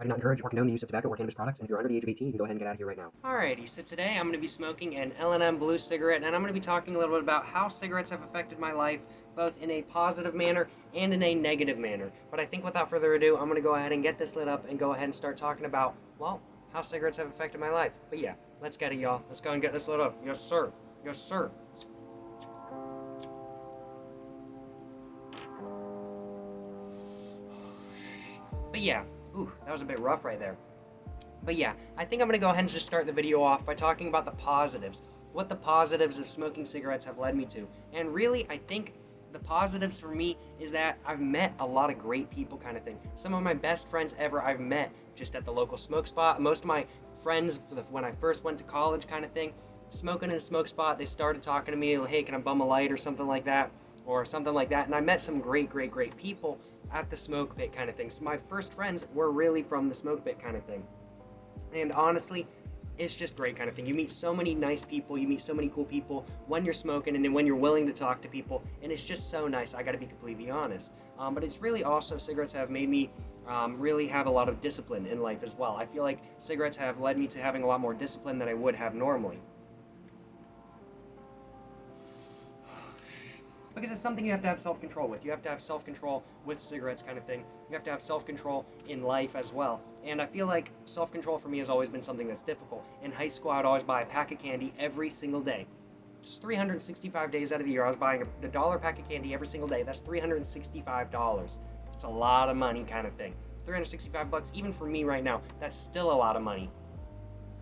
I do not encourage or condone the use of tobacco or cannabis products, and if you're under the age of 18, you can go ahead and get out of here right now. Alrighty, so today I'm going to be smoking an L&M blue cigarette, and I'm going to be talking a little bit about how cigarettes have affected my life, both in a positive manner and in a negative manner. But I think without further ado, I'm going to go ahead and get this lit up and go ahead and start talking about, well, how cigarettes have affected my life. But yeah, let's get it, y'all. Let's go and get this lit up. Yes, sir. Yes, sir. But yeah, ooh, that was a bit rough right there. But yeah, I think I'm going to go ahead and just start the video off by talking about the positives. What the positives of smoking cigarettes have led me to. And really, I think the positives for me is that I've met a lot of great people kind of thing. Some of my best friends ever I've met just at the local smoke spot. Most of my friends, when I first went to college kind of thing, smoking in a smoke spot, they started talking to me, like, hey, can I bum a light or something like that? Or something like that. And I met some great people at the smoke pit kind of thing. So my first friends were really from the smoke pit kind of thing. And honestly, it's just great kind of thing. You meet so many nice people, you meet so many cool people when you're smoking and then when you're willing to talk to people, and it's just so nice, I gotta be completely honest. But it's really also, cigarettes have made me really have a lot of discipline in life as well. I feel like cigarettes have led me to having a lot more discipline than I would have normally. Because it's something you have to have self-control with. You have to have self-control with cigarettes kind of thing. You have to have self-control in life as well. And I feel like self-control for me has always been something that's difficult. In high school, I would always buy a pack of candy every single day. Just 365 days out of the year, I was buying a dollar pack of candy every single day. That's $365. It's a lot of money kind of thing. 365 bucks, even for me right now, that's still a lot of money.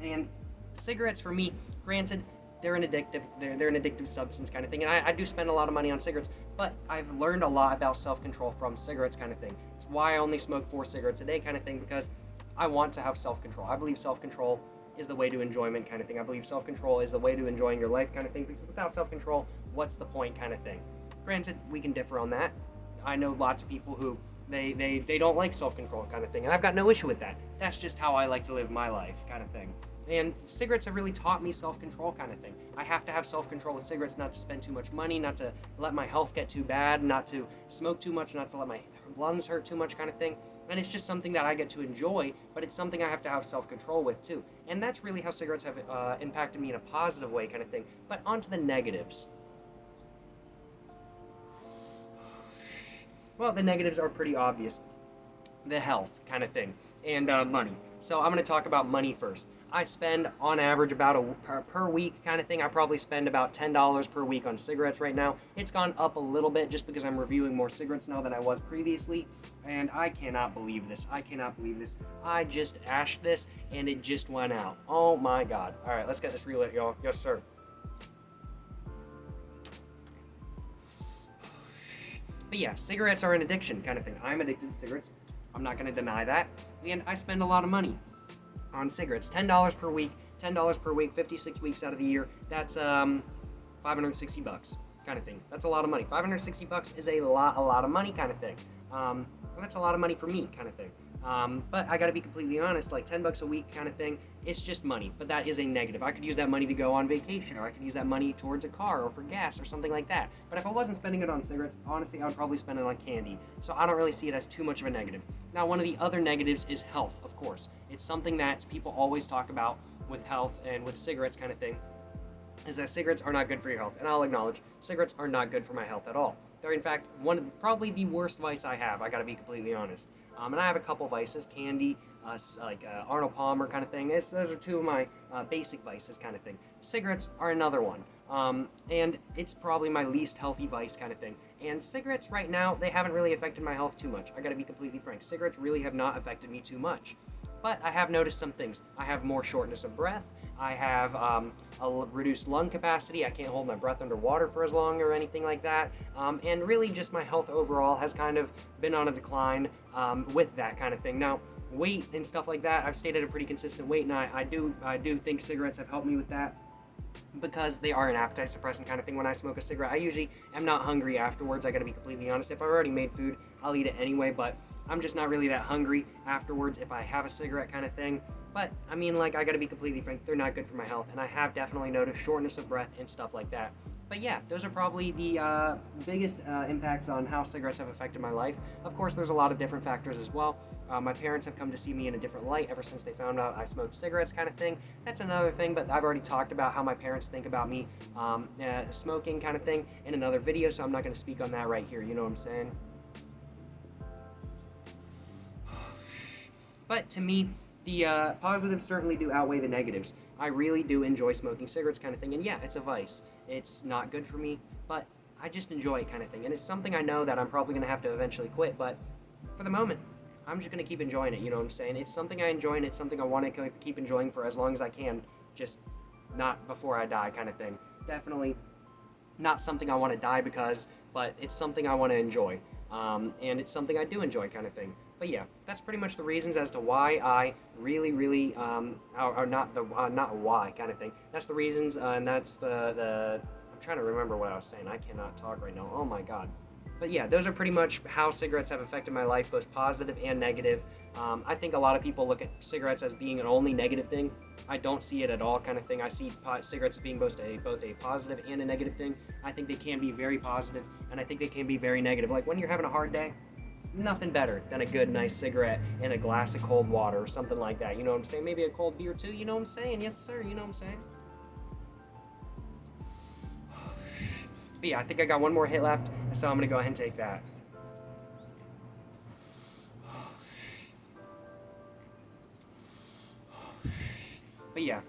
And cigarettes for me, granted, they're an addictive substance kind of thing, and I do spend a lot of money on cigarettes, but I've learned a lot about self-control from cigarettes kind of thing. It's why I only smoke 4 cigarettes a day kind of thing, because I want to have self-control. I believe self-control is the way to enjoyment kind of thing. I believe self-control is the way to enjoying your life kind of thing, because without self-control, what's the point kind of thing? Granted, we can differ on that. I know lots of people who they don't like self-control kind of thing, and I've got no issue with that. That's just how I like to live my life kind of thing. And cigarettes have really taught me self-control kind of thing. I have to have self-control with cigarettes, not to spend too much money, not to let my health get too bad, not to smoke too much, not to let my lungs hurt too much kind of thing. And it's just something that I get to enjoy, but it's something I have to have self-control with too. And that's really how cigarettes have impacted me in a positive way kind of thing. But on to the negatives. Well, the negatives are pretty obvious. The health kind of thing, and money. So I'm going to talk about money first. I spend on average about per week kind of thing. I probably spend about $10 per week on cigarettes right now. It's gone up a little bit just because I'm reviewing more cigarettes now than I was previously. And I cannot believe this. I cannot believe this. I just ashed this and it just went out. Oh my God. All right, let's get this relit, y'all. Yes, sir. But yeah, cigarettes are an addiction kind of thing. I'm addicted to cigarettes. I'm not going to deny that. And I spend a lot of money on cigarettes. $10 per week, 56 weeks out of the year. That's 560 bucks kind of thing. That's a lot of money. 560 bucks is a lot of money kind of thing. And that's a lot of money for me kind of thing. But I gotta be completely honest, like 10 bucks a week kind of thing, it's just money, but that is a negative. I could use that money to go on vacation, or I could use that money towards a car or for gas or something like that. But if I wasn't spending it on cigarettes, honestly, I would probably spend it on candy. So I don't really see it as too much of a negative. Now, one of the other negatives is health, of course. It's something that people always talk about with health and with cigarettes kind of thing, is that cigarettes are not good for your health. And I'll acknowledge, cigarettes are not good for my health at all. They're in fact probably the worst vice I have, I gotta be completely honest. And I have a couple vices, candy, Arnold Palmer kind of thing. Those are two of my basic vices kind of thing. Cigarettes are another one. And it's probably my least healthy vice kind of thing. And cigarettes right now, they haven't really affected my health too much. I gotta be completely frank. Cigarettes really have not affected me too much. But I have noticed some things. I have more shortness of breath. I have a reduced lung capacity. I can't hold my breath underwater for as long or anything like that. And really just my health overall has kind of been on a decline with that kind of thing. Now, weight and stuff like that, I've stayed at a pretty consistent weight, and I do think cigarettes have helped me with that, because they are an appetite suppressant kind of thing. When I smoke a cigarette, I usually am not hungry afterwards. I gotta be completely honest. If I've already made food, I'll eat it anyway, but I'm just not really that hungry afterwards if I have a cigarette kind of thing. But I mean, like, I gotta be completely frank, they're not good for my health, and I have definitely noticed shortness of breath and stuff like that But yeah, those are probably the biggest impacts on how cigarettes have affected my life. Of course, there's a lot of different factors as well. My parents have come to see me in a different light ever since they found out I smoked cigarettes, kind of thing. That's another thing, but I've already talked about how my parents think about me smoking, kind of thing, in another video, so I'm not going to speak on that right here. You know what I'm saying? But to me, the positives certainly do outweigh the negatives. I really do enjoy smoking cigarettes, kind of thing. And yeah, it's a vice. It's not good for me, but I just enjoy it, kind of thing. And it's something I know that I'm probably going to have to eventually quit, but for the moment, I'm just going to keep enjoying it. You know what I'm saying? It's something I enjoy, and it's something I want to keep enjoying for as long as I can. Just not before I die, kind of thing. Definitely not something I want to die because, but it's something I want to enjoy. And it's something I do enjoy, kind of thing. But yeah, that's pretty much the reasons as to why I really, are not the not why kind of thing. That's the reasons, and that's the. I'm trying to remember what I was saying. I cannot talk right now. Oh my god. But yeah, those are pretty much how cigarettes have affected my life, both positive and negative. I think a lot of people look at cigarettes as being an only negative thing. I don't see it at all, kind of thing. I see cigarettes as being both a positive and a negative thing. I think they can be very positive, and I think they can be very negative. Like when you're having a hard day, nothing better than a good, nice cigarette and a glass of cold water or something like that. You know what I'm saying? Maybe a cold beer too. You know what I'm saying? Yes, sir. You know what I'm saying? But yeah, I think I got one more hit left, so I'm gonna go ahead and take that. But yeah,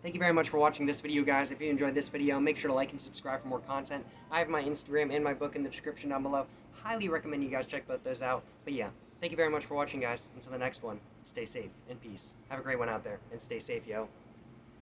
thank you very much for watching this video, guys. If you enjoyed this video, make sure to like and subscribe for more content. I have my Instagram and my book in the description down below. Highly recommend you guys check both those out. But yeah, thank you very much for watching, guys. Until the next one, stay safe and peace. Have a great one out there, and stay safe, yo.